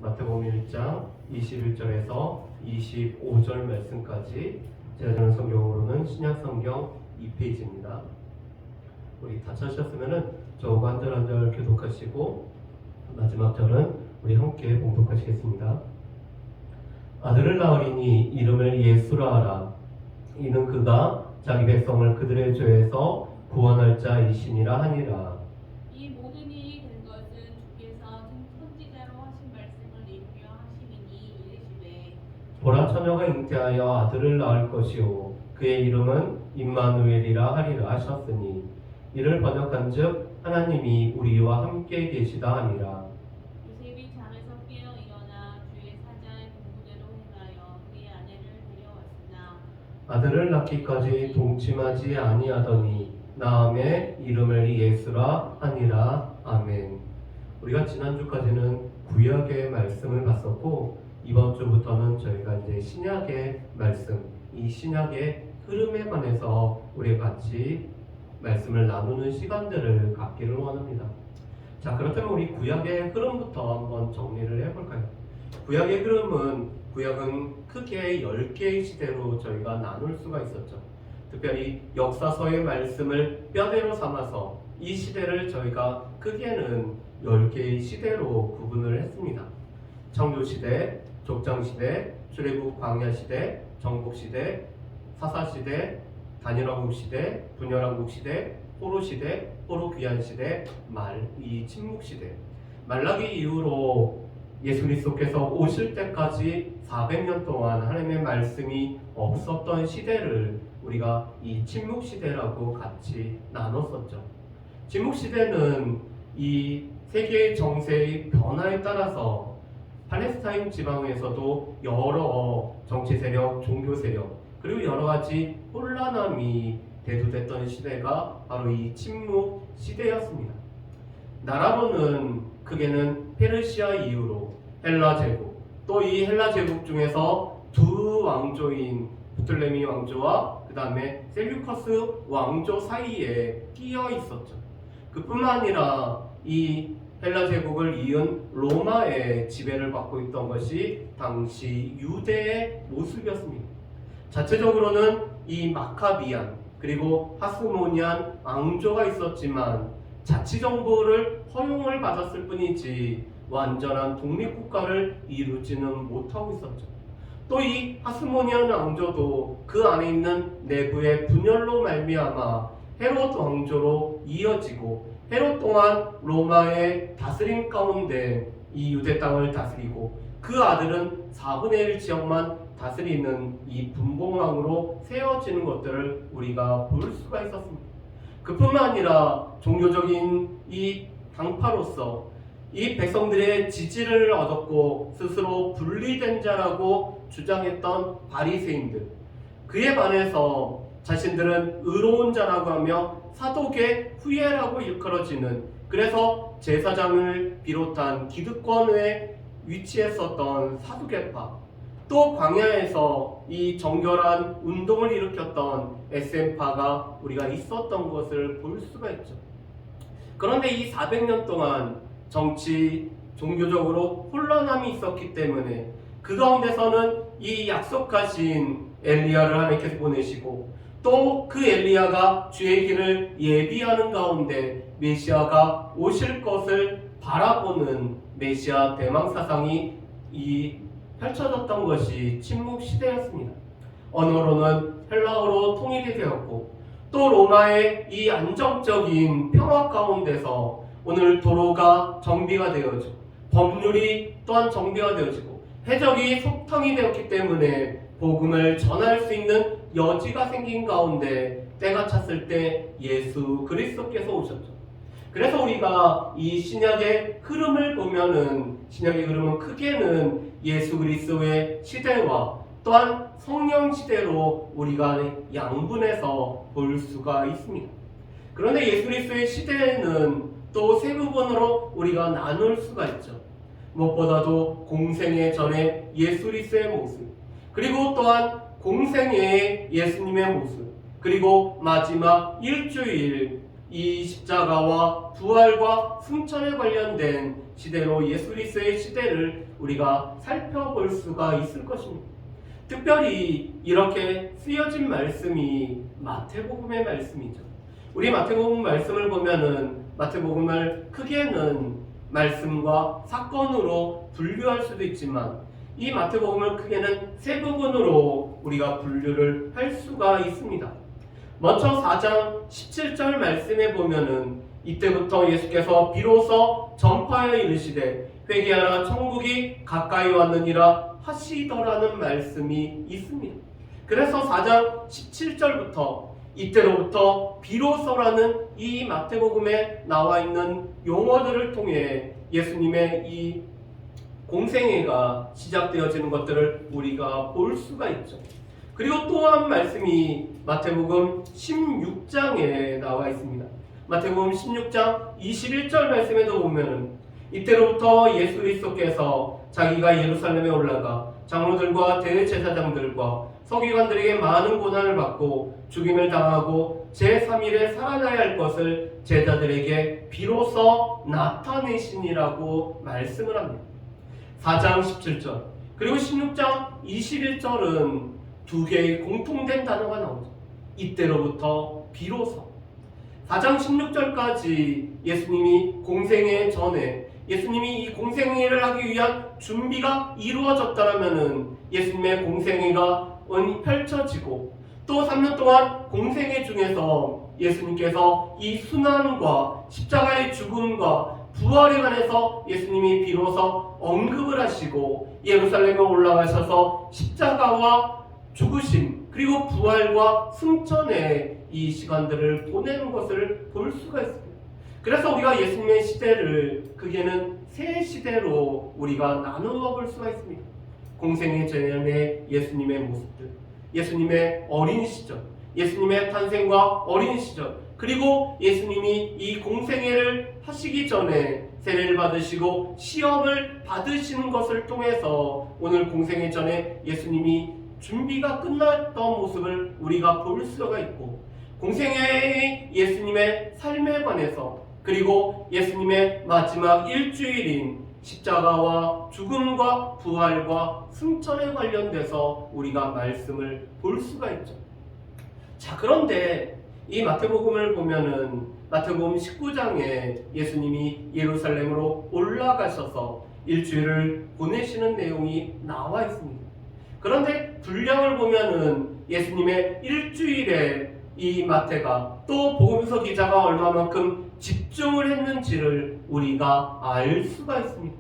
마태복음 1장 21절에서 25절 말씀까지 제가 저는 성경으로는 신약성경 2페이지입니다. 우리 다 찾으셨으면 저하고 한 절 한 절 교독하시고 마지막 절은 우리 함께 봉독하시겠습니다. 아들을 낳으리니 이름을 예수라 하라. 이는 그가 자기 백성을 그들의 죄에서 구원할 자이시니라 하니라. 이 모든 일이 된 것은 주께서 선지자로 하신 말씀을 이루려 하심이니 이르시되 보라 처녀가 잉태하여 아들을 낳을 것이요 그의 이름은 임마누엘이라 하리라 하셨으니 이를 번역한즉 하나님이 우리와 함께 계시다 하니라. 요셉이 잠에서 깨어 일어나 주의 사자의 공부대로 행하여 그의 아내를 데려왔으나 아들을 낳기까지 동침하지 아니하더니 나음에 이름을 예수라 하니라. 아멘. 우리가 지난주까지는 구약의 말씀을 봤었고 이번 주부터는 저희가 이제 신약의 말씀, 이 신약의 흐름에 관해서 우리 같이 말씀을 나누는 시간들을 갖기를 원합니다. 자, 그렇다면 우리 구약의 흐름부터 한번 정리를 해볼까요? 구약의 구약은 크게 10개의 시대로 저희가 나눌 수가 있었죠. 특별히 역사서의 말씀을 뼈대로 삼아서 이 시대를 저희가 크게는 10개의 시대로 구분을 했습니다. 창조시대, 족장시대, 출애굽 광야시대, 정복시대, 사사시대, 단일왕국시대, 분열왕국시대, 포로시대, 포로귀환시대, 이 침묵시대. 말라기 이후로 예수 그리스도께서 오실 때까지 400년 동안 하나님의 말씀이 없었던 시대를 우리가 이 침묵시대라고 같이 나눴었죠. 침묵시대는 이 세계의 정세의 변화에 따라서 팔레스타인 지방에서도 여러 정치 세력, 종교 세력, 그리고 여러 가지 혼란함이 대두됐던 시대가 바로 이 침묵 시대였습니다. 나라로는 크게는 페르시아 이후로 헬라 제국, 또 이 헬라 제국 중에서 두 왕조인 부틀레미 왕조와 그 다음에 셀류커스 왕조 사이에 끼어 있었죠. 그뿐만 아니라 이 헬라 제국을 이은 로마의 지배를 받고 있던 것이 당시 유대의 모습이었습니다. 자체적으로는 이 마카비안 그리고 하스모니안 왕조가 있었지만 자치정부를 허용을 받았을 뿐이지 완전한 독립국가를 이루지는 못하고 있었죠. 또 이 하스모니안 왕조도 그 안에 있는 내부의 분열로 말미암아 헤롯 왕조로 이어지고 헤롯 또한 로마의 다스림 가운데 이 유대 땅을 다스리고 그 아들은 4분의 1 지역만 다스리는 이 분봉왕으로 세워지는 것들을 우리가 볼 수가 있었습니다. 그뿐만 아니라 종교적인 이 당파로서 이 백성들의 지지를 얻었고 스스로 분리된 자라고 주장했던 바리새인들, 그에 반해서 자신들은 의로운 자라고 하며 사독의 후예라고 일컬어지는, 그래서 제사장을 비롯한 기득권에 위치했었던 사두개파, 또 광야에서 이 정결한 운동을 일으켰던 SM파가 우리가 있었던 것을 볼 수가 있죠. 그런데 이 400년 동안 정치, 종교적으로 혼란함이 있었기 때문에 그 가운데서는 이 약속하신 엘리야를 하나님께서 보내시고 또 그 엘리야가 주의 길을 예비하는 가운데 메시아가 오실 것을 바라보는 메시아 대망 사상이 펼쳐졌던 것이 침묵 시대였습니다. 언어로는 헬라어로 통일이 되었고 또 로마의 이 안정적인 평화 가운데서 오늘 도로가 정비가 되어지고 법률이 또한 정비가 되어지고 해적이 소탕이 되었기 때문에 복음을 전할 수 있는 여지가 생긴 가운데 때가 찼을 때 예수 그리스도께서 오셨죠. 그래서 우리가 이 신약의 흐름을 보면은 신약의 흐름은 크게는 예수 그리스도의 시대와 또한 성령 시대로 우리가 양분해서 볼 수가 있습니다. 그런데 예수 그리스도의 시대에는 또 세 부분으로 우리가 나눌 수가 있죠. 무엇보다도 공생애 전에 예수 그리스도의 모습, 그리고 또한 공생애의 예수님의 모습, 그리고 마지막 일주일 이 십자가와 부활과 승천에 관련된 시대로 예수 그리스도의 시대를 우리가 살펴볼 수가 있을 것입니다. 특별히 이렇게 쓰여진 말씀이 마태복음의 말씀이죠. 우리 마태복음 말씀을 보면은 마태복음을 크게는 말씀과 사건으로 분류할 수도 있지만 이 마태복음을 크게는 세 부분으로 우리가 분류를 할 수가 있습니다. 먼저 4장 17절 말씀에 보면은 이때부터 예수께서 비로소 전파하여 이르시되 회개하라 천국이 가까이 왔느니라 하시더라는 말씀이 있습니다. 그래서 4장 17절부터 이때로부터 비로소라는 이 마태복음에 나와 있는 용어들을 통해 예수님의 이 공생애가 시작되어지는 것들을 우리가 볼 수가 있죠. 그리고 또 한 말씀이 마태복음 16장에 나와 있습니다. 마태복음 16장 21절 말씀에도 보면은 이때로부터 예수 그리스도께서 자기가 예루살렘에 올라가 장로들과 대제사장들과 서기관들에게 많은 고난을 받고 죽임을 당하고 제3일에 살아나야 할 것을 제자들에게 비로소 나타내시니라고 말씀을 합니다. 4장 17절 그리고 16장 21절은 두 개의 공통된 단어가 나오죠. 이때로부터 비로소. 4장 16절까지 예수님이 공생애 전에 예수님이 이 공생애를 하기 위한 준비가 이루어졌다라면은 예수님의 공생애가 펼쳐지고 또 3년 동안 공생애 중에서 예수님께서 이 순환과 십자가의 죽음과 부활에 관해서 예수님이 비로소 언급을 하시고 예루살렘에 올라가셔서 십자가와 죽으심 그리고 부활과 승천의 이 시간들을 보내는 것을 볼 수가 있습니다. 그래서 우리가 예수님의 시대를 크게는 세 시대로 우리가 나누어 볼 수가 있습니다. 공생애 전의 예수님의 모습들, 예수님의 어린 시절, 예수님의 탄생과 어린 시절, 그리고 예수님이 이 공생애를 하시기 전에 세례를 받으시고 시험을 받으시는 것을 통해서 오늘 공생애 전에 예수님이 준비가 끝났던 모습을 우리가 볼 수가 있고 공생애의 예수님의 삶에 관해서 그리고 예수님의 마지막 일주일인 십자가와 죽음과 부활과 승천에 관련돼서 우리가 말씀을 볼 수가 있죠. 자, 그런데 이 마태복음을 보면은 마태복음 19장에 예수님이 예루살렘으로 올라가셔서 일주일을 보내시는 내용이 나와 있습니다. 그런데 분량을 보면은 예수님의 일주일에 이 마태가 또 복음서 기자가 얼마만큼 집중을 했는지를 우리가 알 수가 있습니다.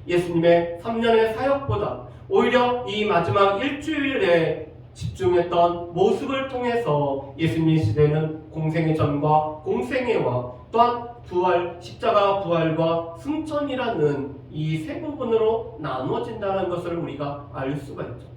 예수님의 3년의 사역보다 오히려 이 마지막 일주일에 집중했던 모습을 통해서 예수님의 시대는 공생애 전과 공생애와 또한 부활, 십자가 부활과 승천이라는 이 세 부분으로 나누어진다는 것을 우리가 알 수가 있죠.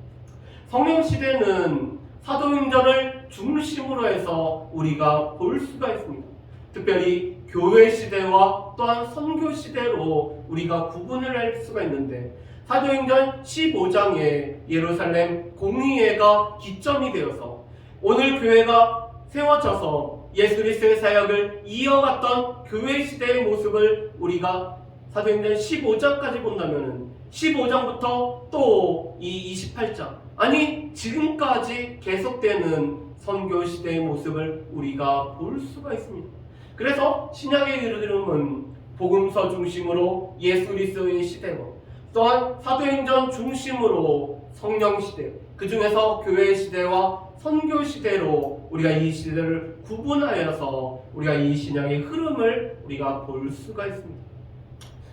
성령 시대는 사도행전을 중심으로 해서 우리가 볼 수가 있습니다. 특별히 교회 시대와 또한 선교 시대로 우리가 구분을 할 수가 있는데 사도행전 15장에 예루살렘 공의회가 기점이 되어서 오늘 교회가 세워져서 예수 그리스도의 사역을 이어갔던 교회 시대의 모습을 우리가 사도행전 15장까지 본다면 15장부터 또 이 28장 아니 지금까지 계속되는 선교 시대의 모습을 우리가 볼 수가 있습니다. 그래서 신약의 이름은 복음서 중심으로 예수 그리스도의 시대고 또한 사도행전 중심으로 성령 시대, 그 중에서 교회 시대와 선교 시대로 우리가 이 시대를 구분하여서 우리가 이 신약의 흐름을 우리가 볼 수가 있습니다.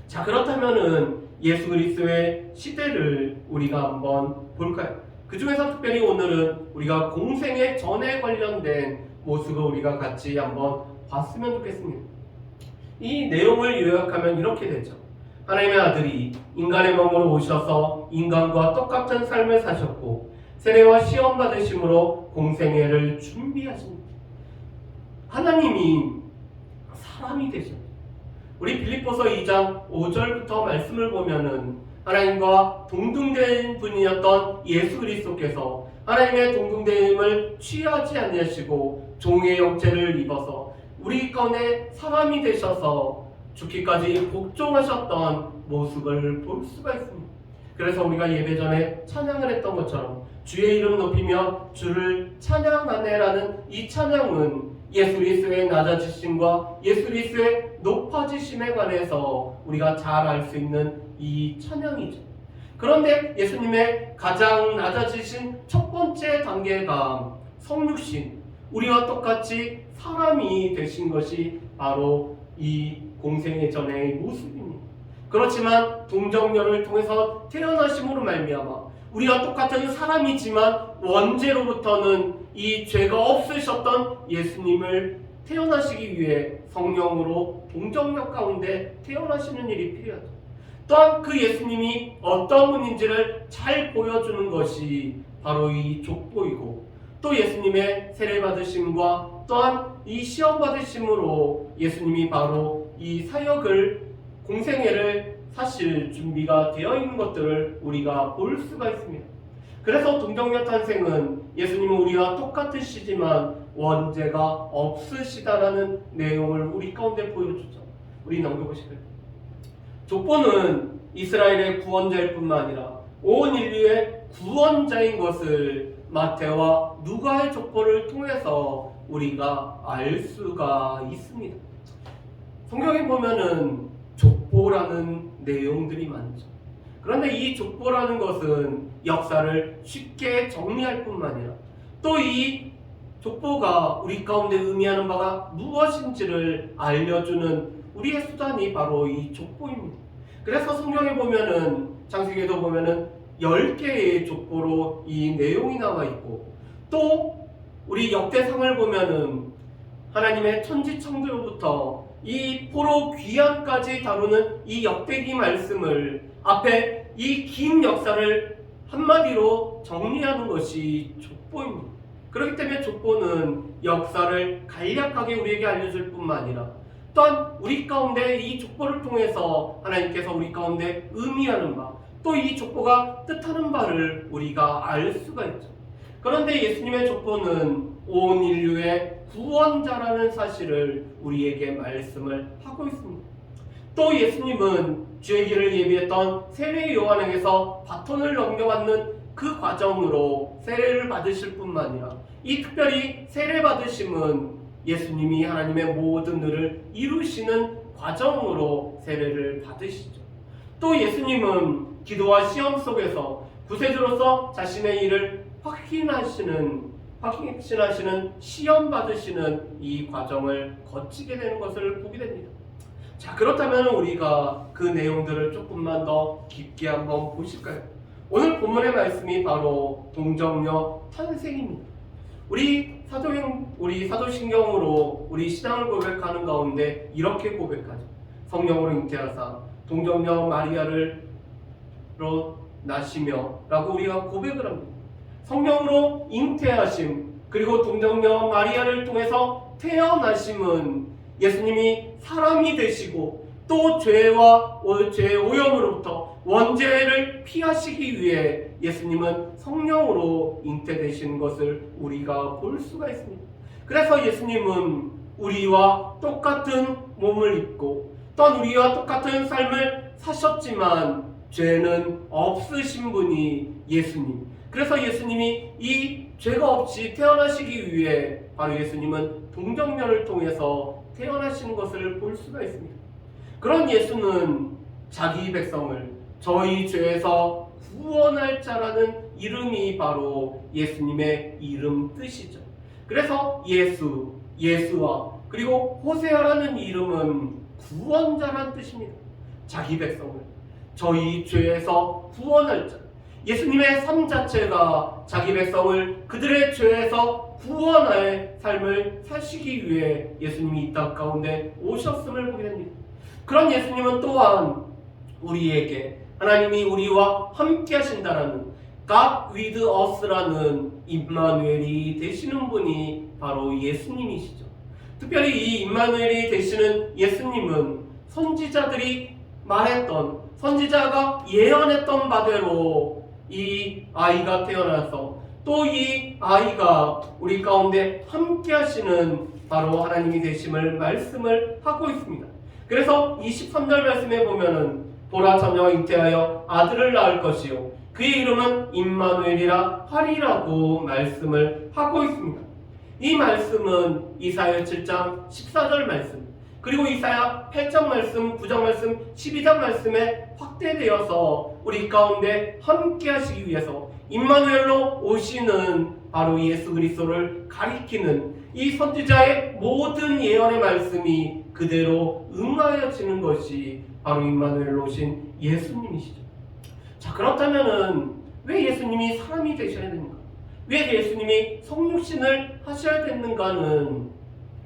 자, 그렇다면은 예수 그리스도의 시대를 우리가 한번 볼까요? 그 중에서 특별히 오늘은 우리가 공생애 전에 관련된 모습을 우리가 같이 한번 봤으면 좋겠습니다. 이 내용을 요약하면 이렇게 되죠. 하나님의 아들이 인간의 몸으로 오셔서 인간과 똑같은 삶을 사셨고 세례와 시험 받으심으로 공생애를 준비하십니다. 하나님이 사람이 되셨습니다. 우리 빌립보서 2장 5절부터 말씀을 보면은 하나님과 동등된 분이었던 예수 그리스도께서 하나님의 동등됨을 취하지 아니하시고 종의 형체를 입어서 우리 가운데 사람이 되셔서 죽기까지 복종하셨던 모습을 볼 수가 있습니다. 그래서 우리가 예배 전에 찬양을 했던 것처럼 주의 이름 높이며 주를 찬양하네라는 이 찬양은 예수 그리스도의 낮아지심과 예수 그리스도의 높아지심에 관해서 우리가 잘 알 수 있는 이 찬양이죠. 그런데 예수님의 가장 낮아지신 첫 번째 단계가 성육신, 우리와 똑같이 사람이 되신 것이 바로 이 공생애 전의 모습입니다. 그렇지만 동정녀를 통해서 태어나심으로 말미암아 우리와 똑같은 사람이지만 원죄로부터는 이 죄가 없으셨던 예수님을 태어나시기 위해 성령으로 동정녀 가운데 태어나시는 일이 필요하죠. 또한 그 예수님이 어떤 분인지를 잘 보여주는 것이 바로 이 족보이고, 또 예수님의 세례받으심과 또한 이 시험받으심으로 예수님이 바로 이 사역을, 공생애를 사실 준비가 되어 있는 것들을 우리가 볼 수가 있습니다. 그래서 동정녀 탄생은 예수님은 우리와 똑같으시지만 원죄가 없으시다라는 내용을 우리 가운데 보여주죠. 우리 넘겨보실까요? 족보는 이스라엘의 구원자일 뿐만 아니라 온 인류의 구원자인 것을 마태와 누가의 족보를 통해서 우리가 알 수가 있습니다. 성경에 보면은 족보라는 내용들이 많죠. 그런데 이 족보라는 것은 역사를 쉽게 정리할 뿐만 아니라 또 이 족보가 우리 가운데 의미하는 바가 무엇인지를 알려주는 우리의 수단이 바로 이 족보입니다. 그래서 성경에 보면은, 창세기에도 보면은 10개의 족보로 이 내용이 나와 있고, 또 우리 역대상을 보면은 하나님의 천지창조로부터 이 포로 귀환까지 다루는 이 역대기 말씀을 앞에 이 긴 역사를 한마디로 정리하는 것이 족보입니다. 그렇기 때문에 족보는 역사를 간략하게 우리에게 알려줄 뿐만 아니라 또한 우리 가운데 이 족보를 통해서 하나님께서 우리 가운데 의미하는 바, 또 이 족보가 뜻하는 바를 우리가 알 수가 있죠. 그런데 예수님의 족보는 온 인류의 구원자라는 사실을 우리에게 말씀을 하고 있습니다. 또 예수님은 주의 길을 예비했던 세례 요한에게서 바톤을 넘겨받는 그 과정으로 세례를 받으실 뿐만 아니라 이 특별히 세례 받으심은 예수님이 하나님의 모든 일을 이루시는 과정으로 세례를 받으시죠. 또 예수님은 기도와 시험 속에서 구세주로서 자신의 일을 확신하시는 시험 받으시는 이 과정을 거치게 되는 것을 보게 됩니다. 자, 그렇다면 우리가 그 내용들을 조금만 더 깊게 한번 보실까요? 오늘 본문의 말씀이 바로 동정녀 탄생입니다. 우리 사도신경으로 우리 신앙을 고백하는 가운데 이렇게 고백하죠. 성령으로 잉태하사 동정녀 마리아로 나시며 라고 우리가 고백을 합니다. 성령으로 잉태하심, 그리고 동정녀 마리아를 통해서 태어나심은 예수님이 사람이 되시고 또 죄의 오염으로부터 원죄를 피하시기 위해 예수님은 성령으로 잉태되신 것을 우리가 볼 수가 있습니다. 그래서 예수님은 우리와 똑같은 몸을 입고 또한 우리와 똑같은 삶을 사셨지만 죄는 없으신 분이 예수님. 그래서 예수님이 이 죄가 없이 태어나시기 위해 바로 예수님은 동정녀를 통해서 태어나신 것을 볼 수가 있습니다. 그런 예수는 자기 백성을 저희 죄에서 구원할 자라는 이름이 바로 예수님의 이름 뜻이죠. 그래서 예수와 그리고 호세아라는 이름은 구원자란 뜻입니다. 자기 백성을 저희 죄에서 구원할 자. 예수님의 삶 자체가 자기 백성을 그들의 죄에서 구원할 삶을 사시기 위해 예수님이 이 땅 가운데 오셨음을 보게 됩니다. 그런 예수님은 또한 우리에게 하나님이 우리와 함께 하신다라는 God with us라는 임마누엘이 되시는 분이 바로 예수님이시죠. 특별히 이 임마누엘이 되시는 예수님은 선지자들이 말했던, 선지자가 예언했던 바대로 이 아이가 태어나서 또 이 아이가 우리 가운데 함께 하시는 바로 하나님이 되심을 말씀을 하고 있습니다. 그래서 23절 말씀에 보면은 보라 처녀가 잉태하여 아들을 낳을 것이요 그의 이름은 임마누엘이라 하리라고 말씀을 하고 있습니다. 이 말씀은 이사야 7장 14절 말씀, 그리고 이사야 8장 말씀, 9장 말씀, 12장 말씀에 확대되어서 우리 가운데 함께 하시기 위해서 임마누엘로 오시는 바로 예수 그리스도를 가리키는 이 선지자의 모든 예언의 말씀이 그대로 응하여지는 것이 바로 임마누엘로 오신 예수님이시죠. 자, 그렇다면은 왜 예수님이 사람이 되셔야 됩니까? 왜 예수님이 성육신을 하셔야 됐는가는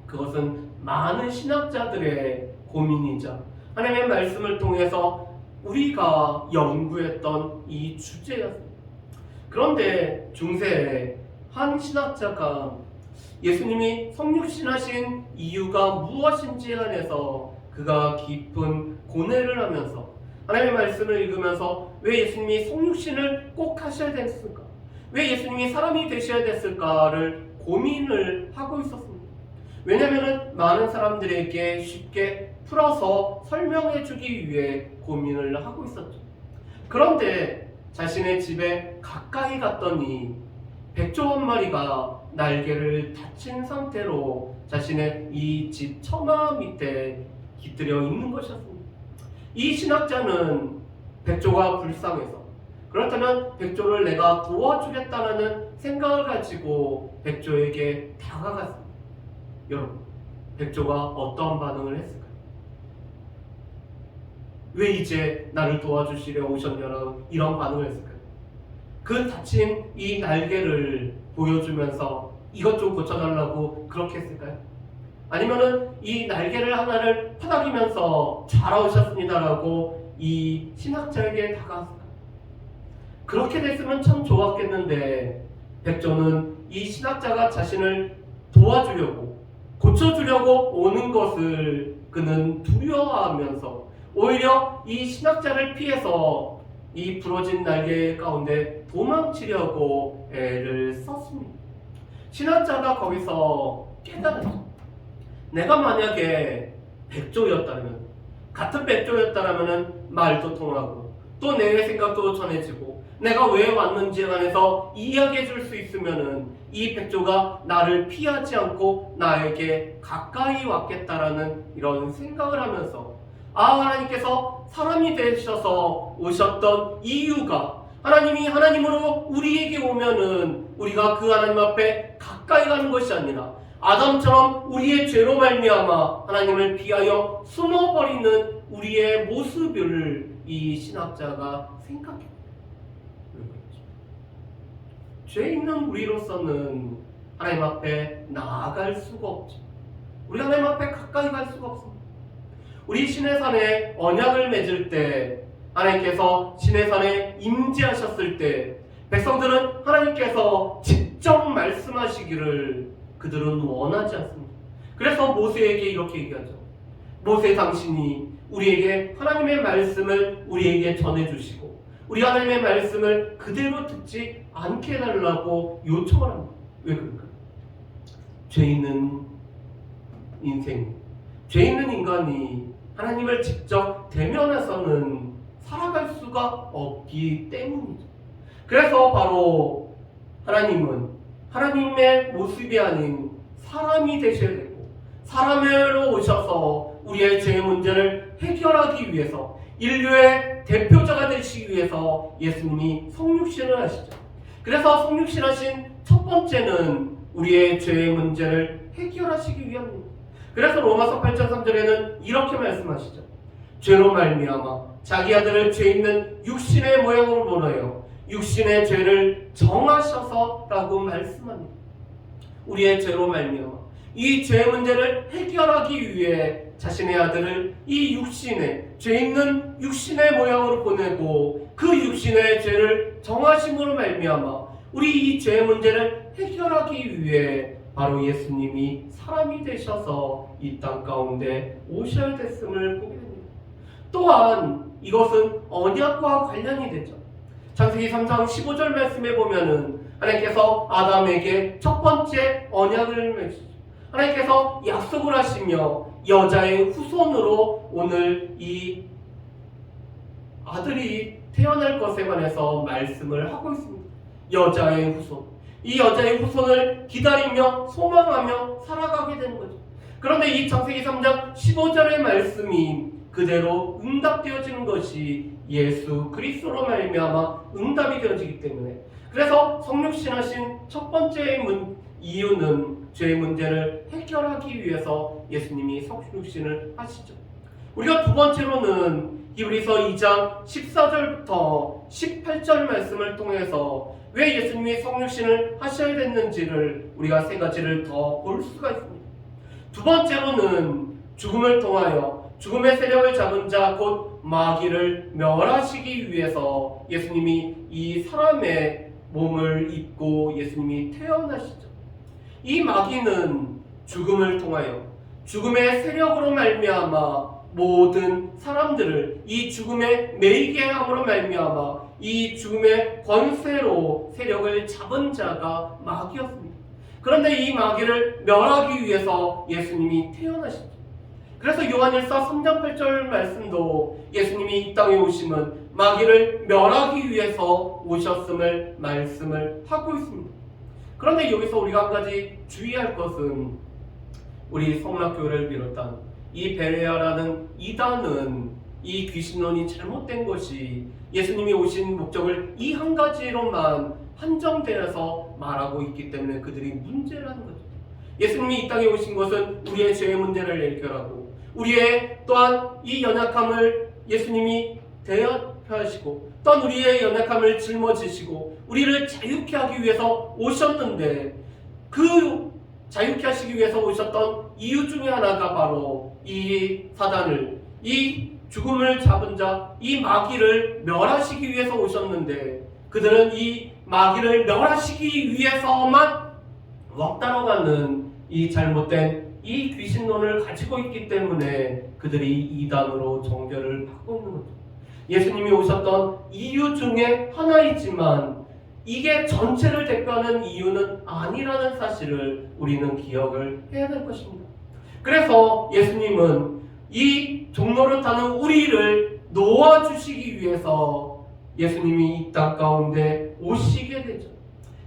그것은 많은 신학자들의 고민이자 하나님의 말씀을 통해서 우리가 연구했던 이 주제였습니다. 그런데 중세에 한 신학자가 예수님이 성육신하신 이유가 무엇인지에 관해서 그가 깊은 고뇌를 하면서 하나님의 말씀을 읽으면서 왜 예수님이 성육신을 꼭 하셔야 됐을까? 왜 예수님이 사람이 되셔야 됐을까를 고민을 하고 있었습니다. 왜냐하면 많은 사람들에게 쉽게 풀어서 설명해 주기 위해 고민을 하고 있었죠. 그런데 자신의 집에 가까이 갔더니 백조 한 마리가 날개를 다친 상태로 자신의 이 집 처마 밑에 깃들여 있는 것이었습니다. 이 신학자는 백조가 불쌍해서 그렇다면 백조를 내가 도와주겠다는 생각을 가지고 백조에게 다가갔습니다. 여러분, 백조가 어떤 반응을 했을까요? 왜 이제 나를 도와주시려 오셨냐라는 이런 반응을 했을까요? 그 다친 이 날개를 보여주면서 이것 좀 고쳐달라고 그렇게 했을까요? 아니면은 이 날개를 하나를 파닥이면서 잘 오셨습니다라고 이 신학자에게 다가갔을까요? 그렇게 됐으면 참 좋았겠는데 백조는 이 신학자가 자신을 도와주려고 고쳐주려고 오는 것을 그는 두려워하면서 오히려 이 신학자를 피해서 이 부러진 날개 가운데 도망치려고 애를 썼습니다. 신학자가 거기서 깨달았죠. 내가 만약에 백조였다면, 같은 백조였다면 말도 통하고 또 내 생각도 전해지고 내가 왜 왔는지에 관해서 이야기해 줄 수 있으면은 이 백조가 나를 피하지 않고 나에게 가까이 왔겠다라는 이런 생각을 하면서 하나님께서 사람이 되셔서 오셨던 이유가 하나님이 하나님으로 우리에게 오면은 우리가 그 하나님 앞에 가까이 가는 것이 아니라 아담처럼 우리의 죄로 말미암아 하나님을 피하여 숨어버리는 우리의 모습을 이 신학자가 생각했다. 죄 있는 우리로서는 하나님 앞에 나아갈 수가 없죠. 우리 하나님 앞에 가까이 갈 수가 없습니다. 우리 시내산에 언약을 맺을 때 하나님께서 시내산에 임재하셨을 때 백성들은 하나님께서 직접 말씀하시기를 그들은 원하지 않습니다. 그래서 모세에게 이렇게 얘기하죠. 모세, 당신이 우리에게 하나님의 말씀을 우리에게 전해주시고 우리 하나님의 말씀을 그대로 듣지 않게 해달라고 요청을 합니다. 왜 그럴까요? 죄 있는 인생, 죄 있는 인간이 하나님을 직접 대면해서는 살아갈 수가 없기 때문이죠. 그래서 바로 하나님은 하나님의 모습이 아닌 사람이 되셔야 되고 사람으로 오셔서 우리의 죄 문제를 해결하기 위해서 인류의 대표자가 되시기 위해서 예수님이 성육신을 하시죠. 그래서 성육신 하신 첫 번째는 우리의 죄의 문제를 해결하시기 위함입니다. 그래서 로마서 8장 3절에는 이렇게 말씀하시죠. 죄로 말미암아 자기 아들을 죄 있는 육신의 모양으로 보내어 육신의 죄를 정하셔서 라고 말씀합니다. 우리의 죄로 말미암아 이 죄 문제를 해결하기 위해 자신의 아들을 이 육신의 죄 있는 육신의 모양으로 보내고 그 육신의 죄를 정하심으로 말미암아 우리 이 죄 문제를 해결하기 위해 바로 예수님이 사람이 되셔서 이 땅 가운데 오셔야 됐음을 보게 됩니다. 또한 이것은 언약과 관련이 되죠. 창세기 3장 15절 말씀에 보면은 하나님께서 아담에게 첫 번째 언약을 맺으시죠. 하나님께서 약속을 하시며 여자의 후손으로 오늘 이 아들이 태어날 것에 관해서 말씀을 하고 있습니다. 여자의 후손. 이 여자의 후손을 기다리며 소망하며 살아가게 되는 거죠. 그런데 이 창세기 3장 15절의 말씀이 그대로 응답되어지는 것이 예수 그리스도로 말미암아 응답이 되어지기 때문에, 그래서 성육신하신 첫 번째 이유는 죄의 문제를 해결하기 위해서 예수님이 성육신을 하시죠. 우리가 두 번째로는 히브리서 2장 14절부터 18절 말씀을 통해서 왜 예수님이 성육신을 하셔야 됐는지를 우리가 세 가지를 더 볼 수가 있습니다. 두 번째로는 죽음을 통하여 죽음의 세력을 잡은 자 곧 마귀를 멸하시기 위해서 예수님이 이 사람의 몸을 입고 예수님이 태어나시죠. 이 마귀는 죽음을 통하여 죽음의 세력으로 말미암아 모든 사람들을 이 죽음의 매이게 함으로 말미암아 이 죽음의 권세로 세력을 잡은 자가 마귀였습니다. 그런데 이 마귀를 멸하기 위해서 예수님이 태어나셨죠. 그래서 요한일서 3장 8절 말씀도 예수님이 이 땅에 오심은 마귀를 멸하기 위해서 오셨음을 말씀을 하고 있습니다. 그런데 여기서 우리가 한 가지 주의할 것은 우리 성락교회를 비롯한 이 베레아라는 이단은 이 귀신론이 잘못된 것이 예수님이 오신 목적을 이 한 가지로만 한정되어서 말하고 있기 때문에 그들이 문제라는 거죠. 예수님이 이 땅에 오신 것은 우리의 죄의 문제를 해결하고 우리의 또한 이 연약함을 예수님이 대하시고 또한 우리의 연약함을 짊어지시고 우리를 자유케 하기 위해서 오셨는데, 그 자유케 하시기 위해서 오셨던 이유 중에 하나가 바로 이 사단을, 이 죽음을 잡은 자, 이 마귀를 멸하시기 위해서 오셨는데, 그들은 이 마귀를 멸하시기 위해서만 왔다라가는 이 잘못된 이 귀신론을 가지고 있기 때문에 그들이 이단으로 정죄를 받고 있는 거죠. 예수님이 오셨던 이유 중에 하나이지만 이게 전체를 대표하는 이유는 아니라는 사실을 우리는 기억을 해야 될 것입니다. 그래서 예수님은 이 종로를 타는 우리를 놓아주시기 위해서 예수님이 이 땅 가운데 오시게 되죠.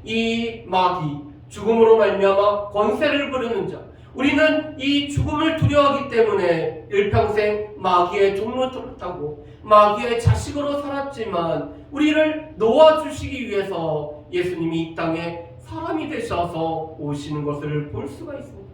이 마귀, 죽음으로 말미암아 권세를 부르는 자, 우리는 이 죽음을 두려워하기 때문에 일평생 마귀의 종로를 타고 마귀의 자식으로 살았지만 우리를 놓아주시기 위해서 예수님이 이 땅에 사람이 되셔서 오시는 것을 볼 수가 있습니다.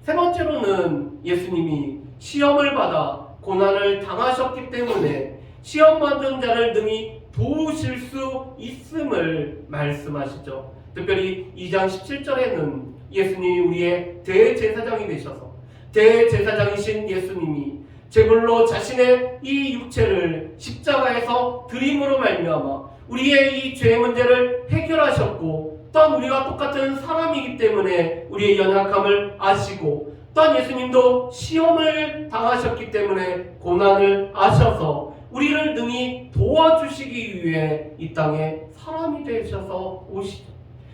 세 번째로는 예수님이 시험을 받아 고난을 당하셨기 때문에 시험 받는 자를 능히 도우실 수 있음을 말씀하시죠. 특별히 2장 17절에는 예수님이 우리의 대제사장이 되셔서 대제사장이신 예수님이 제물로 자신의 이 육체를 십자가에서 드림으로 말미암아 우리의 이 죄 문제를 해결하셨고, 또한 우리가 똑같은 사람이기 때문에 우리의 연약함을 아시고, 또한 예수님도 시험을 당하셨기 때문에 고난을 아셔서 우리를 능히 도와주시기 위해 이 땅에 사람이 되셔서 오시죠.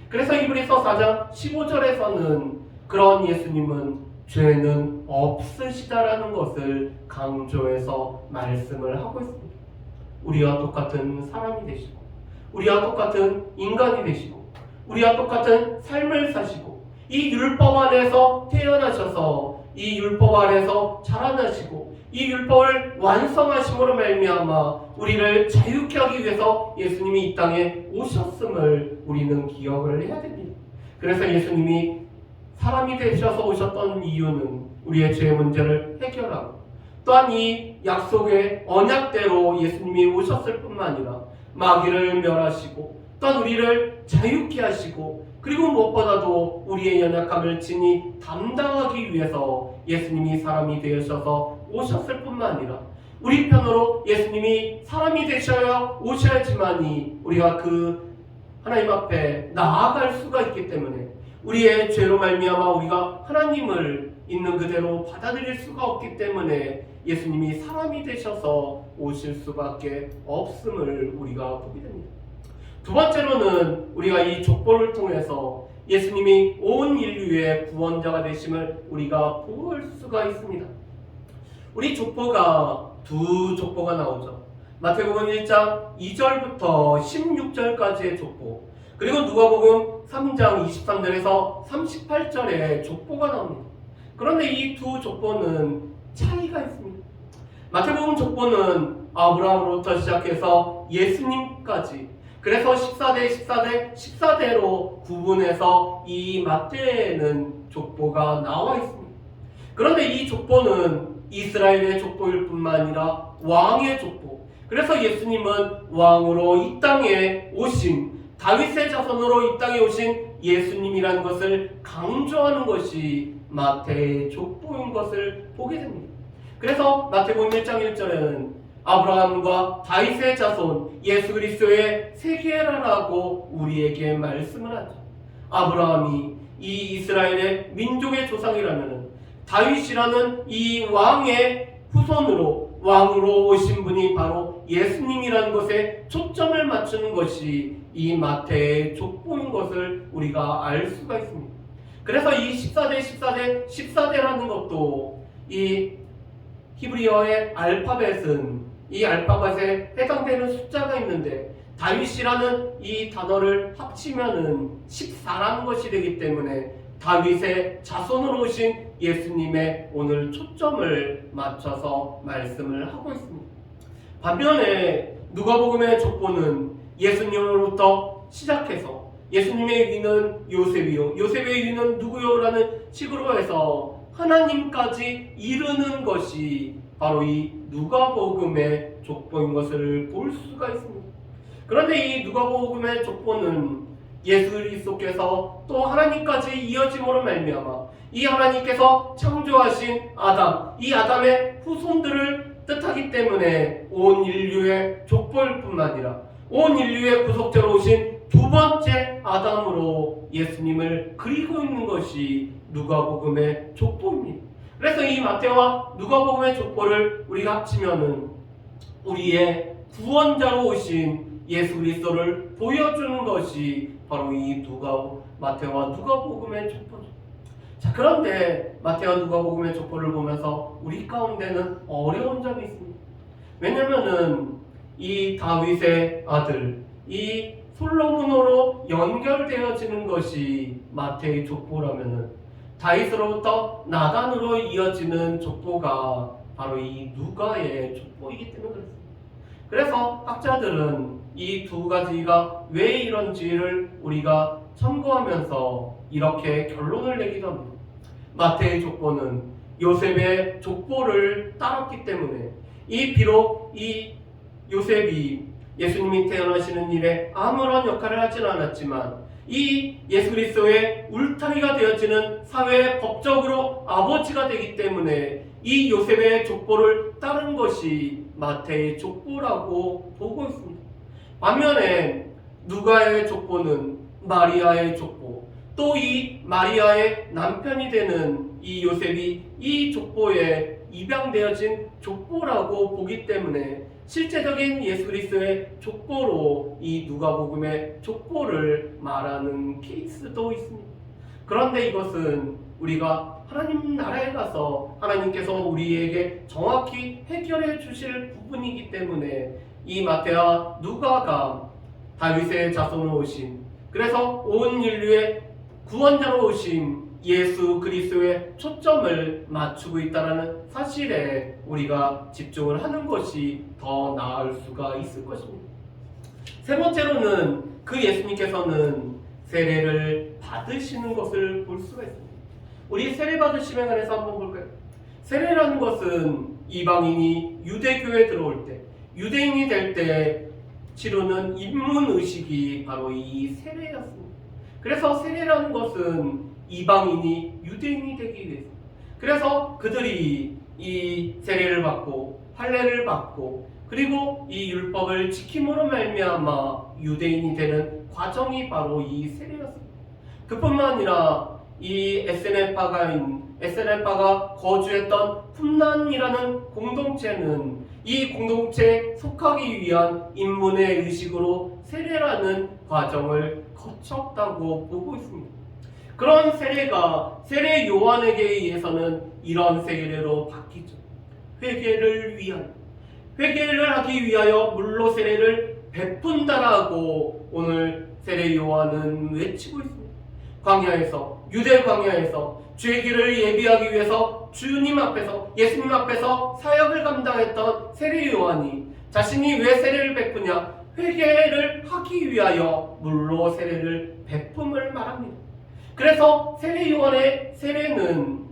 그래서 히브리서 4장 15절에서는 그런 예수님은 죄는 없으시다라는 것을 강조해서 말씀을 하고 있습니다. 우리와 똑같은 사람이 되시고 우리와 똑같은 인간이 되시고 우리와 똑같은 삶을 사시고 이 율법 안에서 태어나셔서 이 율법 안에서 자라나시고 이 율법을 완성하심으로 말미암아 우리를 자유케 하기 위해서 예수님이 이 땅에 오셨음을 우리는 기억을 해야 됩니다. 그래서 예수님이 사람이 되셔서 오셨던 이유는 우리의 죄 문제를 해결하고, 또한 이 약속의 언약대로 예수님이 오셨을 뿐만 아니라 마귀를 멸하시고 또한 우리를 자유케 하시고, 그리고 무엇보다도 우리의 연약함을 친히 담당하기 위해서 예수님이 사람이 되셔서 오셨을 뿐만 아니라 우리 편으로 예수님이 사람이 되셔야 오셔야지만이 우리가 그 하나님 앞에 나아갈 수가 있기 때문에, 우리의 죄로 말미암아 우리가 하나님을 있는 그대로 받아들일 수가 없기 때문에 예수님이 사람이 되셔서 오실 수밖에 없음을 우리가 보게 됩니다. 두 번째로는 우리가 이 족보를 통해서 예수님이 온 인류의 구원자가 되심을 우리가 볼 수가 있습니다. 우리 족보가 두 족보가 나오죠. 마태복음 1장 2절부터 16절까지의 족보, 그리고 누가복음 3장 23절에서 38절의 족보가 나옵니다. 그런데 이 두 족보는 차이가 있습니다. 마태복음 족보는 아브라함으로부터 시작해서 예수님까지, 그래서 14대, 14대로 구분해서 이 마태에는 족보가 나와 있습니다. 그런데 이 족보는 이스라엘의 족보일 뿐만 아니라 왕의 족보, 그래서 예수님은 왕으로 이 땅에 오신, 다윗의 자손으로 이 땅에 오신 예수님이라는 것을 강조하는 것이 마태의 족보인 것을 보게 됩니다. 그래서 마태복음 1장 1절에는 아브라함과 다윗의 자손 예수 그리스도의 세계라라고 우리에게 말씀을 하죠. 아브라함이 이 이스라엘의 민족의 조상이라면 다윗이라는 이 왕의 후손으로 왕으로 오신 분이 바로 예수님이라는 것에 초점을 맞추는 것이 이 마태의 족보인 것을 우리가 알 수가 있습니다. 그래서 이 14대라는 것도 이 히브리어의 알파벳은 이 알파벳에 해당되는 숫자가 있는데 다윗이라는 이 단어를 합치면은 14라는 것이 되기 때문에 다윗의 자손으로 오신 예수님의 오늘 초점을 맞춰서 말씀을 하고 있습니다. 반면에 누가복음의 족보는 예수님으로부터 시작해서 예수님의 위는 요셉이요, 요셉의 위는 누구요? 라는 식으로 해서 하나님까지 이르는 것이 바로 이 누가복음의 족보인 것을 볼 수가 있습니다. 그런데 이 누가복음의 족보는 예수 그리스도께서 또 하나님까지 이어짐으로 말미암아 이 하나님께서 창조하신 아담, 이 아담의 후손들을 뜻하기 때문에 온 인류의 족보일 뿐만 아니라 온 인류의 구속자로 오신 두 번째 아담으로 예수님을 그리고 있는 것이 누가복음의 족보입니다. 그래서 이 마태와 누가복음의 족보를 우리가 합치면은 우리의 구원자로 오신 예수 그리스도를 보여주는 것이 바로 이 마태와 누가복음의 족보죠. 자, 그런데 마태와 누가복음의 족보를 보면서 우리 가운데는 어려운 점이 있습니다. 왜냐면은 이 다윗의 아들, 이 솔로몬으로 연결되어지는 것이 마태의 족보라면은 다윗으로부터 나단으로 이어지는 족보가 바로 이 누가의 족보이기 때문에 그렇습니다. 그래서 학자들은 이 두 가지가 왜 이런지를 우리가 참고하면서 이렇게 결론을 내기도 합니다. 마태의 족보는 요셉의 족보를 따랐기 때문에 비록 이 요셉이 예수님이 태어나시는 일에 아무런 역할을 하지는 않았지만 이 예수 그리스도의 울타리가 되어지는 사회의 법적으로 아버지가 되기 때문에 이 요셉의 족보를 따른 것이 마태의 족보라고 보고 있습니다. 반면에 누가의 족보는 마리아의 족보, 또 이 마리아의 남편이 되는 이 요셉이 이 족보에 입양되어진 족보라고 보기 때문에 실제적인 예수 그리스도의 족보로 이 누가복음의 족보를 말하는 케이스도 있습니다. 그런데 이것은 우리가 하나님 나라에 가서 하나님께서 우리에게 정확히 해결해 주실 부분이기 때문에 이 마태와 누가가 다윗의 자손으로 오신, 그래서 온 인류의 구원자로 오신 예수 그리스도의 초점을 맞추고 있다는 사실에 우리가 집중을 하는 것이 더 나을 수가 있을 것입니다. 세 번째로는 그 예수님께서는 세례를 받으시는 것을 볼 수가 있습니다. 우리 세례 받으심에 관해서 한번 볼까요? 세례라는 것은 이방인이 유대교에 들어올 때, 유대인이 될 때 치르는 입문의식이 바로 이 세례였습니다. 그래서 세례라는 것은 이방인이 유대인이 되기 위해서, 그래서 그들이 이 세례를 받고 할례를 받고 그리고 이 율법을 지킴으로 말미암아 유대인이 되는 과정이 바로 이 세례였습니다. 그뿐만 아니라 이 에세네파가 거주했던 쿰란이라는 공동체는 이 공동체에 속하기 위한 인문의 의식으로 세례라는 과정을 거쳤다고 보고 있습니다. 그런 세례가 세례 요한에게 의해서는 이런 세례로 바뀌죠. 회개를 하기 위하여 물로 세례를 베푼다라고 오늘 세례 요한은 외치고 있습니다. 유대 광야에서 죄기를 예비하기 위해서 예수님 앞에서 사역을 감당했던 세례 요한이 자신이 왜 세례를 베푸냐? 회개를 하기 위하여 물로 세례를 베품을 말합니다. 그래서 세례 요한의 세례는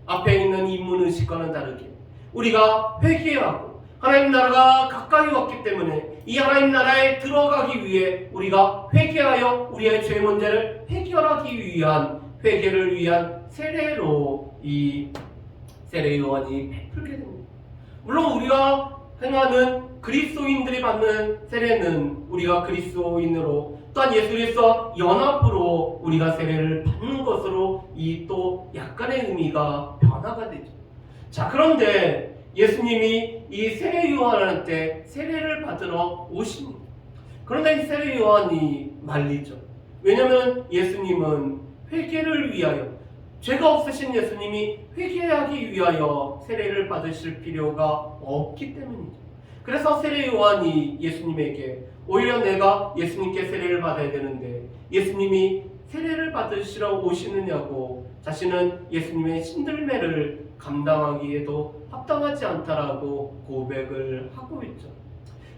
앞에 있는 인문의식과는 다르게 우리가 회개하고 하나님 나라가 가까이 왔기 때문에 이 하나님 나라에 들어가기 위해 우리가 회개하여 우리의 죄 문제를 해결하기 위한 회개를 위한 세례로 이 세례 요한이 베풀게 됩니다. 물론 우리가 행하는 그리스도인들이 받는 세례는 우리가 그리스도인으로 또한 예수 그리스도와 연합으로 우리가 세례를 받는 것으로 이 또 약간의 의미가 변화가 되죠. 자, 그런데 예수님이 이 세례 요한한테 세례를 받으러 오십니다. 그런데 이 세례 요한이 말리죠. 왜냐하면 예수님은 회개를 위하여, 죄가 없으신 예수님이 회개하기 위하여 세례를 받으실 필요가 없기 때문이죠. 그래서 세례 요한이 예수님에게 오히려 내가 예수님께 세례를 받아야 되는데 예수님이 세례를 받으시러 오시느냐고 자신은 예수님의 신들매를 감당하기에도 합당하지 않다라고 고백을 하고 있죠.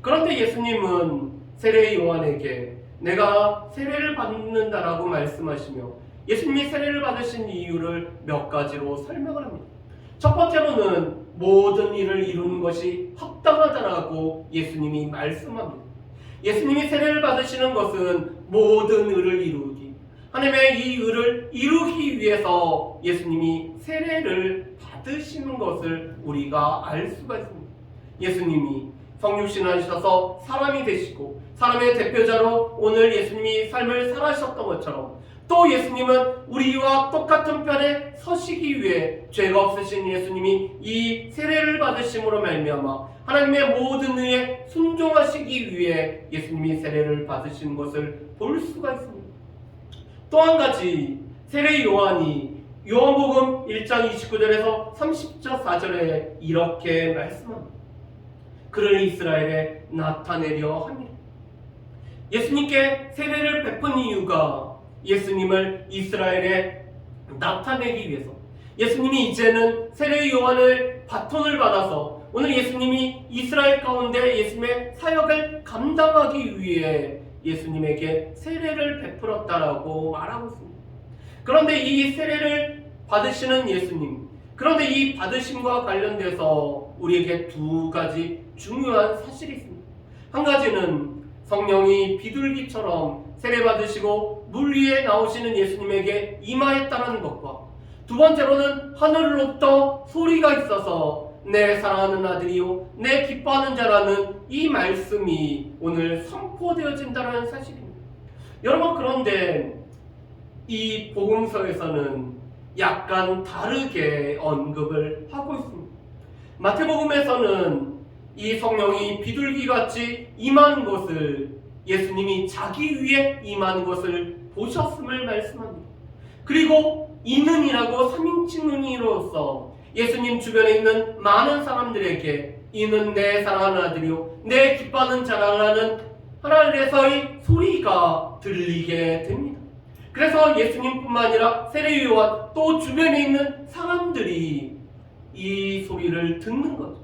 그런데 예수님은 세례 요한에게 내가 세례를 받는다라고 말씀하시며 예수님이 세례를 받으신 이유를 몇 가지로 설명을 합니다. 첫 번째로는 모든 일을 이루는 것이 합당하다라고 예수님이 말씀합니다. 예수님이 세례를 받으시는 것은 모든 의를 이루기, 하나님의 이 의를 이루기 위해서 예수님이 세례를 받으시는 것을 우리가 알 수가 있습니다. 예수님이 성육신하셔서 사람이 되시고 사람의 대표자로 오늘 예수님이 삶을 살아셨던 것처럼 또 예수님은 우리와 똑같은 편에 서시기 위해 죄가 없으신 예수님이 이 세례를 받으심으로 말미암아 하나님의 모든 의에 순종하시기 위해 예수님이 세례를 받으신 것을 볼 수가 있습니다. 또 한 가지 세례 요한이 요한복음 1장 29절에서 34절에 이렇게 말씀합니다. 그를 이스라엘에 나타내려 합니다. 예수님께 세례를 베푼 이유가 예수님을 이스라엘에 나타내기 위해서, 예수님이 이제는 세례 요한을 바톤을 받아서 오늘 예수님이 이스라엘 가운데 예수님의 사역을 감당하기 위해 예수님에게 세례를 베풀었다라고 말하고 있습니다. 그런데 이 세례를 받으시는 예수님, 그런데 이 받으심과 관련돼서 우리에게 두 가지 중요한 사실이 있습니다. 한 가지는 성령이 비둘기처럼 세례 받으시고 물 위에 나오시는 예수님에게 임하였다는 것과, 두 번째로는 하늘로부터 소리가 있어서 내 사랑하는 아들이요 내 기뻐하는 자라는 이 말씀이 오늘 선포되어진다는 사실입니다. 여러분, 그런데 이 복음서에서는 약간 다르게 언급을 하고 있습니다. 마태복음에서는 이 성령이 비둘기같이 임한 것을 예수님이 자기 위에 임한 것을 보셨음을 말씀합니다. 그리고 이는이라고 3인칭의로서 예수님 주변에 있는 많은 사람들에게 이는 내 사랑하는 아들이요 내 기뻐하는 자라는 하나님에서의 소리가 들리게 됩니다. 그래서 예수님뿐만 아니라 세례 요한 또 주변에 있는 사람들이 이 소리를 듣는 거죠.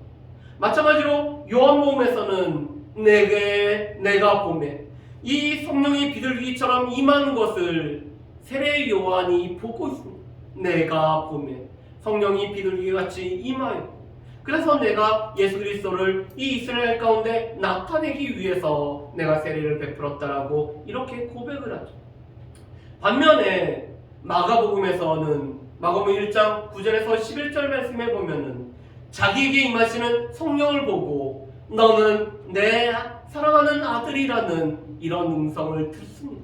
마찬가지로 요한복음에서는 내가 보매, 이 성령이 비둘기처럼 임하는 것을 세례 요한이 보고 있습니다. 내가 보매 성령이 비둘기같이 임하였고, 그래서 내가 예수 그리스도를 이 이스라엘 가운데 나타내기 위해서 내가 세례를 베풀었다라고 이렇게 고백을 하죠. 반면에 마가복음에서는 마가복음 1장 9절에서 11절 말씀에 보면은 자기에게 임하시는 성령을 보고 너는 내 사랑하는 아들이라는 이런 음성을 듣습니다.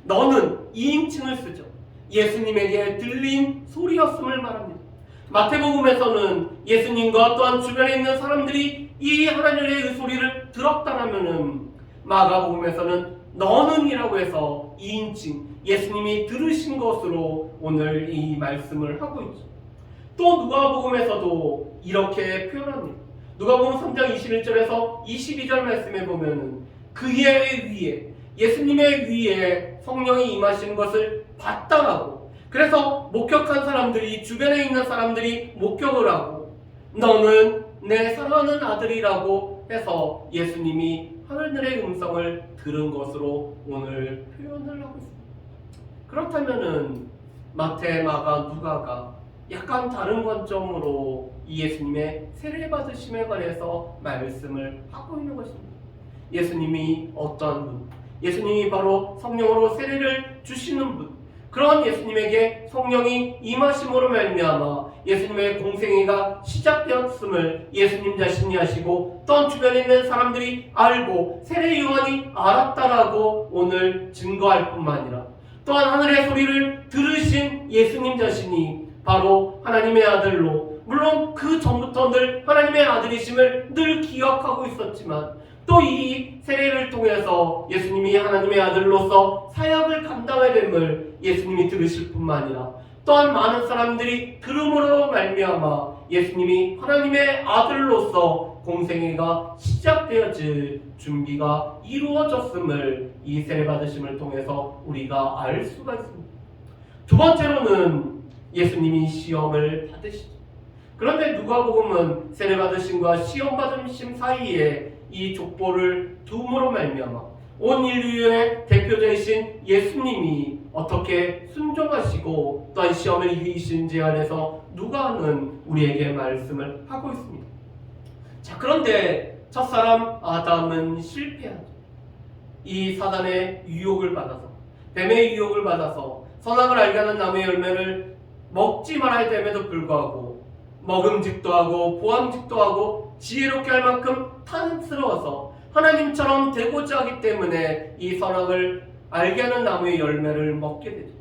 너는 2인칭을 쓰죠. 예수님에게 들린 소리였음을 말합니다. 마태복음에서는 예수님과 또한 주변에 있는 사람들이 이 하나님의 소리를 들었다라면은 마가복음에서는 너는이라고 해서 2인칭 예수님이 들으신 것으로 오늘 이 말씀을 하고 있죠. 또 누가복음에서도 이렇게 표현합니다. 누가복음 3장 21절에서 22절 말씀에 보면은 그의 위에 예수님의 위에 성령이 임하신 것을 봤다라고, 그래서 목격한 사람들이, 주변에 있는 사람들이 목격을 하고 너는 내 사랑하는 아들이라고 해서 예수님이 하늘의 음성을 들은 것으로 오늘 표현을 하고 있습니다. 그렇다면은 마태, 마가, 누가가 약간 다른 관점으로 이 예수님의 세례받으심에 관해서 말씀을 하고 있는 것입니다. 예수님이 어떠한 분? 예수님이 바로 성령으로 세례를 주시는 분. 그런 예수님에게 성령이 임하심으로 말미암아 예수님의 공생애가 시작되었음을 예수님 자신이 아시고 또한 주변에 있는 사람들이 알고 세례 요한이 알았다라고 오늘 증거할 뿐만 아니라 또한 하늘의 소리를 들으신 예수님 자신이 바로 하나님의 아들로, 물론 그 전부터 늘 하나님의 아들이심을 늘 기억하고 있었지만 또 이 세례를 통해서 예수님이 하나님의 아들로서 사역을 감당해야 됨을 예수님이 들으실 뿐만 아니라 또한 많은 사람들이 들음으로 말미암아 예수님이 하나님의 아들로서 공생애가 시작되어질 준비가 이루어졌음을 이 세례받으심을 통해서 우리가 알 수가 있습니다. 두 번째로는 예수님이 시험을 받으시죠. 그런데 누가복음은 세례받으심과 시험받으심 사이에 이 족보를 둠으로 말미암아 온 인류의 대표자이신 예수님이 어떻게 순종하시고 또한 시험을 이기신지에 관해서 누가는 우리에게 말씀을 하고 있습니다. 자, 그런데 첫사람 아담은 실패하죠. 이 사단의 유혹을 받아서, 뱀의 유혹을 받아서 선악을 알게 하는 나무의 열매를 먹지 말아야 됨에도 불구하고 먹음직도 하고 보암직도 하고 지혜롭게 할 만큼 탐스러워서 하나님처럼 되고자 하기 때문에 이 선악을 알게 하는 나무의 열매를 먹게 되죠.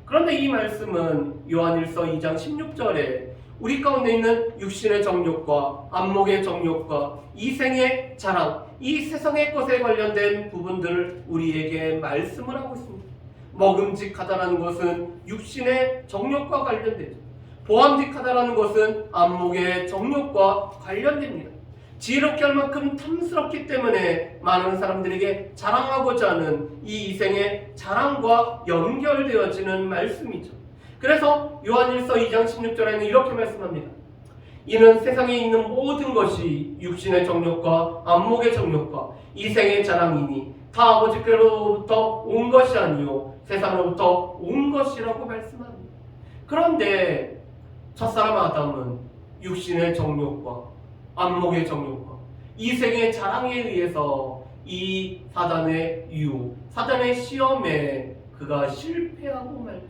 그런데 이 말씀은 요한일서 2장 16절에 우리 가운데 있는 육신의 정욕과 안목의 정욕과 이생의 자랑, 이 세상의 것에 관련된 부분들을 우리에게 말씀을 하고 있습니다. 먹음직하다라는 것은 육신의 정욕과 관련되죠. 보암직하다라는 것은 안목의 정욕과 관련됩니다. 지혜롭게 할 만큼 탐스럽기 때문에 많은 사람들에게 자랑하고자 하는 이 이생의 자랑과 연결되어지는 말씀이죠. 그래서 요한일서 2장 16절에는 이렇게 말씀합니다. 이는 세상에 있는 모든 것이 육신의 정욕과 안목의 정욕과 이생의 자랑이니 다 아버지께로부터 온 것이 아니요 세상으로부터 온 것이라고 말씀합니다. 그런데 첫사람 아담은 육신의 정욕과 안목의 정욕과 이생의 자랑에 의해서 이 사단의 유혹, 사단의 시험에 그가 실패하고 말죠.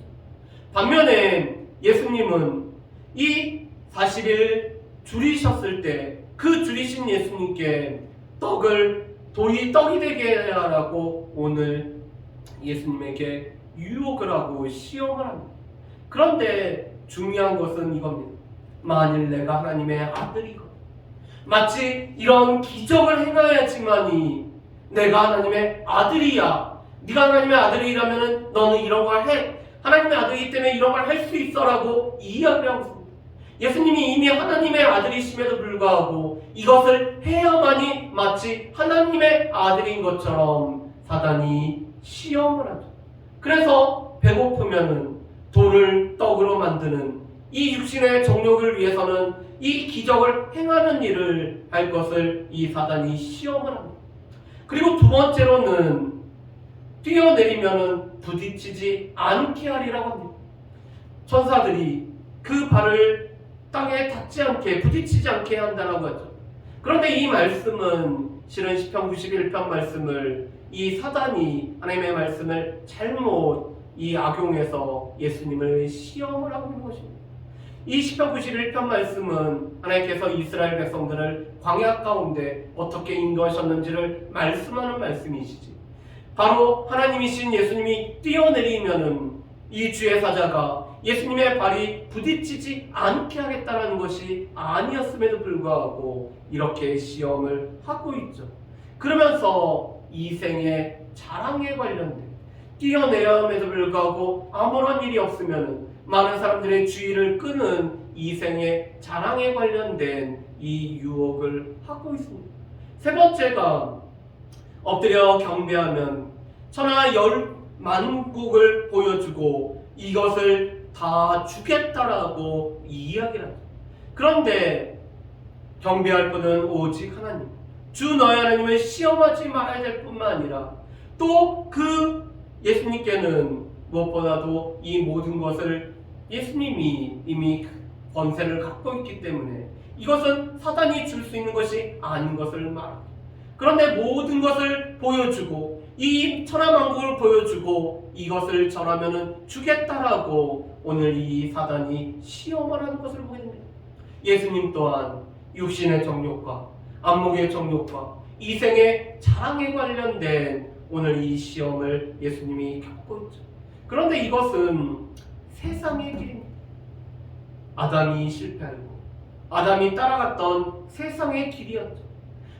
반면에 예수님은 이 40일 줄이셨을 때 그 줄이신 예수님께 돌이 떡이 되게 하라고 오늘 예수님에게 유혹을 하고 시험을 합니다. 그런데 중요한 것은 이겁니다. 만일 내가 하나님의 아들이거든, 마치 이런 기적을 행해야지만이 내가 하나님의 아들이야, 네가 하나님의 아들이라면 너는 이런 걸 해, 하나님의 아들이기 때문에 이런 걸 할 수 있어라고 이야기를 하고 있습니다. 예수님이 이미 하나님의 아들이심에도 불구하고 이것을 해야만이 마치 하나님의 아들인 것처럼 사단이 시험을 하죠. 그래서 배고프면은 돌을 떡으로 만드는 이 육신의 정욕을 위해서는 이 기적을 행하는 일을 할 것을 이 사단이 시험을 합니다. 그리고 두 번째로는 뛰어내리면은 부딪히지 않게 하리라고 합니다. 천사들이 그 발을 땅에 닿지 않게, 부딪히지 않게 한다라고 하죠. 그런데 이 말씀은 실은 시편 91편 말씀을 이 사단이 하나님의 말씀을 잘못 악용해서 예수님을 시험을 하고 있는 것입니다. 이 시편 91편 말씀은 하나님께서 이스라엘 백성들을 광야 가운데 어떻게 인도하셨는지를 말씀하는 말씀이시지, 바로 하나님이신 예수님이 뛰어내리면은 이 주의 사자가 예수님의 발이 부딪히지 않게 하겠다는 것이 아니었음에도 불구하고 이렇게 시험을 하고 있죠. 그러면서 이 생의 자랑에 관련된 뛰어내야 함에도 불구하고 아무런 일이 없으면 많은 사람들의 주의를 끄는 이 생의 자랑에 관련된 이 유혹을 하고 있습니다. 세 번째가 엎드려 경배하면 천하 열만국을 보여주고 이것을 다 주겠다라고 이야기를 하죠. 그런데 경배할 분은 오직 하나님, 주 너희 하나님을 시험하지 말아야 될 뿐만 아니라 또 그 예수님께는 무엇보다도 이 모든 것을 예수님이 이미 권세를 갖고 있기 때문에 이것은 사단이 줄 수 있는 것이 아닌 것을 말합니다. 그런데 모든 것을 보여주고 이 천하만국을 보여주고 이것을 전하면은 주겠다라고 오늘 이 사단이 시험을 하는 것을 보게 됩니다. 예수님 또한 육신의 정욕과 안목의 정욕과 이생의 자랑에 관련된 오늘 이 시험을 예수님이 겪고 있죠. 그런데 이것은 세상의 길입니다. 아담이 실패하고 아담이 따라갔던 세상의 길이었죠.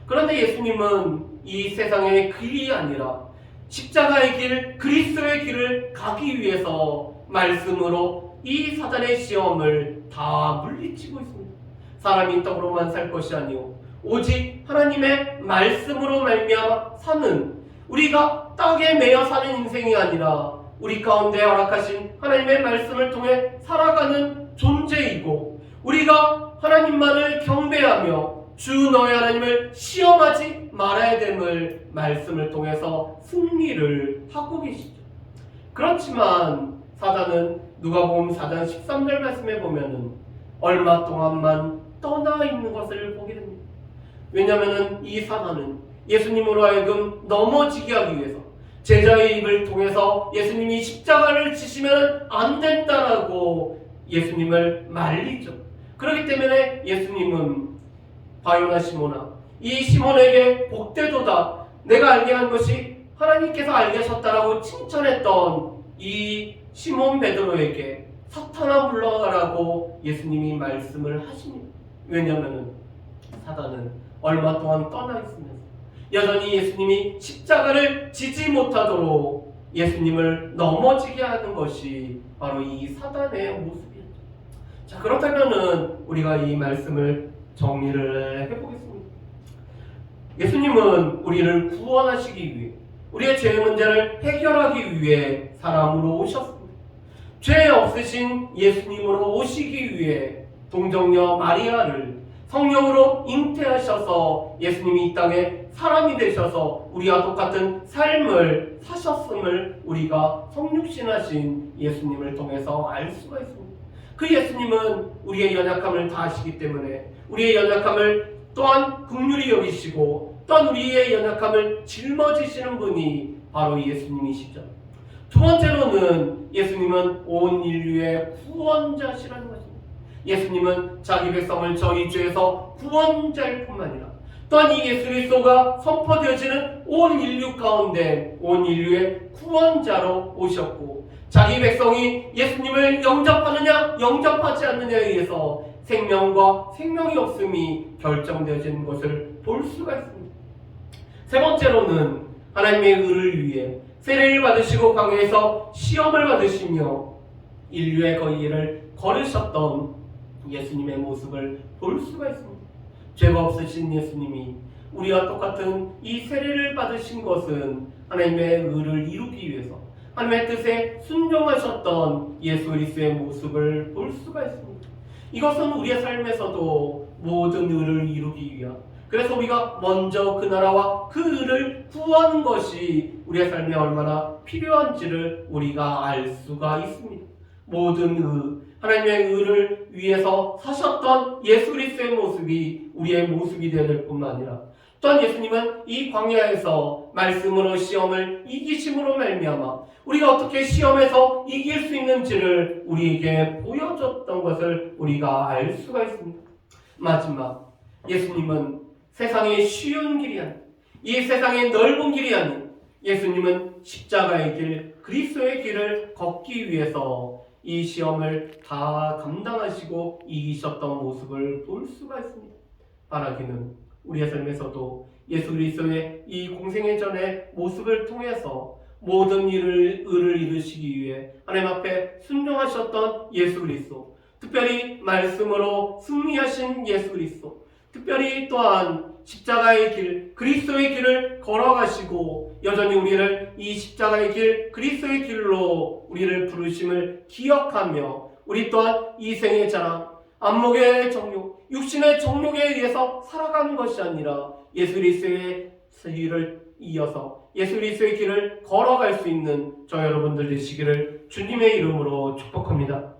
그런데 예수님은 이 세상의 길이 아니라 십자가의 길, 그리스도의 길을 가기 위해서 말씀으로 이 사단의 시험을 다 물리치고 있습니다. 사람이 떡으로만 살 것이 아니오 오직 하나님의 말씀으로 말미암아 사는, 우리가 떡에 매여 사는 인생이 아니라 우리 가운데 허락하신 하나님의 말씀을 통해 살아가는 존재이고, 우리가 하나님만을 경배하며 주 너의 하나님을 시험하지 말아야 됨을 말씀을 통해서 승리를 하고 계시죠. 그렇지만 사단은 누가복음 4장 13절 말씀에 보면은 얼마 동안만 떠나 있는 것을 보게 됩니다. 왜냐하면 이 사단은 예수님으로 하여금 넘어지게 하기 위해서 제자의 입을 통해서 예수님이 십자가를 지시면 안 된다라고 예수님을 말리죠. 그렇기 때문에 예수님은 바요나 시몬아, 이 시몬에게 복되도다, 내가 알게 한 것이 하나님께서 알게 하셨다라고 칭찬했던 이 시몬 베드로에게 사탄아 물러가라고 예수님이 말씀을 하십니다. 왜냐하면 사단은 얼마 동안 떠나 있으면서 여전히 예수님이 십자가를 지지 못하도록 예수님을 넘어지게 하는 것이 바로 이 사단의 모습이었죠. 자, 그렇다면은 우리가 이 말씀을 정리를 해보겠습니다. 예수님은 우리를 구원하시기 위해, 우리의 죄의 문제를 해결하기 위해 사람으로 오셨습니다. 죄 없으신 예수님으로 오시기 위해 동정녀 마리아를 성령으로 잉태하셔서 예수님이 이 땅에 사람이 되셔서 우리와 똑같은 삶을 사셨음을 우리가 성육신하신 예수님을 통해서 알 수가 있습니다. 그 예수님은 우리의 연약함을 다 아시기 때문에 우리의 연약함을 또한 긍휼히 여기시고 또한 우리의 연약함을 짊어지시는 분이 바로 예수님이시죠. 두 번째로는 예수님은 온 인류의 구원자시라는 것입니다. 예수님은 자기 백성을 저희 죄에서 구원자일 뿐만 아니라 또한 이 예수 그리스도가 선포되어지는 온 인류 가운데 온 인류의 구원자로 오셨고, 자기 백성이 예수님을 영접하느냐 영접하지 않느냐에 의해서 생명과 생명이 없음이 결정되어지는 것을 볼 수가 있습니다. 세 번째로는 하나님의 의를 위해 세례를 받으시고 광야에서 시험을 받으시며 인류의 거리를 걸으셨던 예수님의 모습을 볼 수가 있습니다. 죄가 없으신 예수님이 우리와 똑같은 이 세례를 받으신 것은 하나님의 의를 이루기 위해서 하나님의 뜻에 순종하셨던 예수 그리스도의 모습을 볼 수가 있습니다. 이것은 우리의 삶에서도 모든 의를 이루기 위한, 그래서 우리가 먼저 그 나라와 그 의를 구하는 것이 우리의 삶에 얼마나 필요한지를 우리가 알 수가 있습니다. 모든 의, 하나님의 의를 위해서 사셨던 예수 그리스도의 모습이 우리의 모습이 되어야 될 뿐만 아니라 또한 예수님은 이 광야에서 말씀으로 시험을 이기심으로 말미암아 우리가 어떻게 시험에서 이길 수 있는지를 우리에게 보여줬던 것을 우리가 알 수가 있습니다. 마지막, 예수님은 세상의 쉬운 길이 아닌, 이 세상의 넓은 길이 아닌 예수님은 십자가의 길, 그리스도의 길을 걷기 위해서 이 시험을 다 감당하시고 이기셨던 모습을 볼 수가 있습니다. 바라기는 우리의 삶에서도 예수 그리스도의 이 공생애 전의 모습을 통해서 모든 의를 이루시기 위해 하나님 앞에 순종하셨던 예수 그리스도, 특별히 말씀으로 승리하신 예수 그리스도, 특별히 또한 십자가의 길, 그리스도의 길을 걸어가시고 여전히 우리를 이 십자가의 길, 그리스도의 길로 우리를 부르심을 기억하며 우리 또한 이 생의 자랑, 안목의 정욕, 육신의 정욕에 의해서 살아가는 것이 아니라 예수 그리스도의 길을 이어서 예수 그리스도의 길을 걸어갈 수 있는 저 여러분들 되시기를 주님의 이름으로 축복합니다.